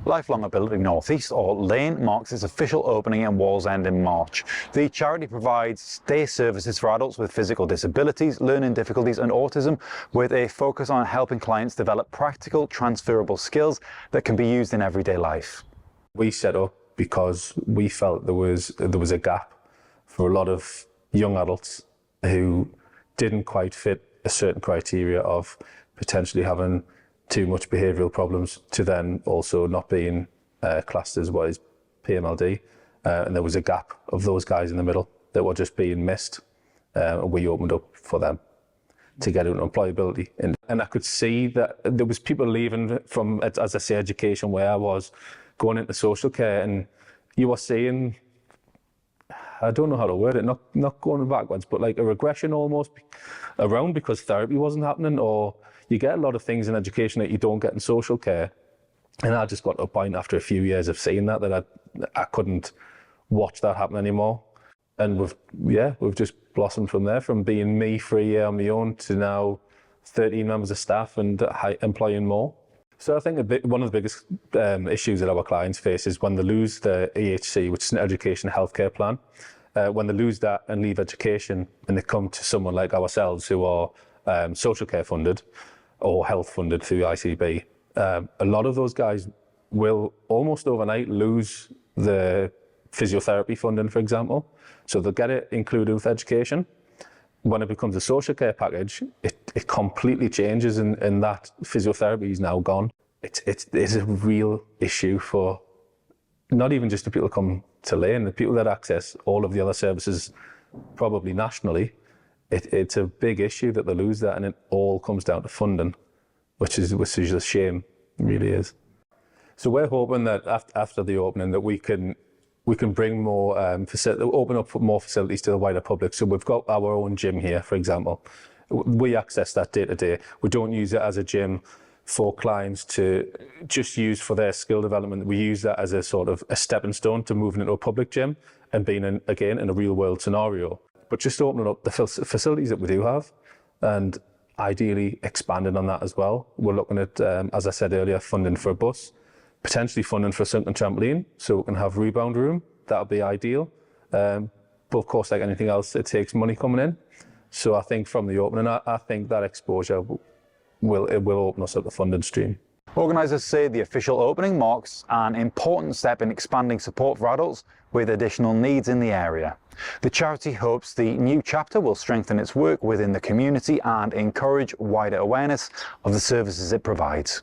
Lifelong Ability North East, or LANE, marks its official opening in Wallsend in March. The charity provides day services for adults with physical disabilities, learning difficulties and autism, with a focus on helping clients develop practical, transferable skills that can be used in everyday life. We set up because we felt there was a gap for a lot of young adults who didn't quite fit a certain criteria of potentially having too much behavioural problems to then also not being classed as what is PMLD, and there was a gap of those guys in the middle that were just being missed, and we opened up for them to get into employability. And I could see that there was people leaving from, as I say, education where I was, going into social care, and you were seeing, I don't know how to word it, not going backwards, but like a regression almost around because therapy wasn't happening, or you get a lot of things in education that you don't get in social care. And I just got to a point after a few years of seeing that I couldn't watch that happen anymore. And we've just blossomed from there, from being me for a year on my own to now 13 members of staff and employing more. So I think one of the biggest issues that our clients face is when they lose the EHC, which is an education healthcare plan. When they lose that and leave education and they come to someone like ourselves who are social care funded or health funded through ICB, a lot of those guys will almost overnight lose the physiotherapy funding, for example. So they'll get it included with education. When it becomes a social care package, it completely changes, and that physiotherapy is now gone. It's a real issue for not even just the people who come to LANE, the people that access all of the other services, probably nationally. It's a big issue that they lose that, and it all comes down to funding, which is a shame, it really is. So we're hoping that after the opening that we can bring more open up more facilities to the wider public. So we've got our own gym here, for example. We access that day to day. We don't use it as a gym for clients to just use for their skill development. We use that as a sort of a stepping stone to moving into a public gym and being again in a real world scenario. But just opening up the facilities that we do have, and ideally expanding on that as well. We're looking at, as I said earlier, funding for a bus, potentially funding for a sunken trampoline, so we can have rebound room. That would be ideal. But of course, like anything else, it takes money coming in. So I think from the opening, I think that exposure will open us up the funding stream. Organisers say the official opening marks an important step in expanding support for adults with additional needs in the area. The charity hopes the new chapter will strengthen its work within the community and encourage wider awareness of the services it provides.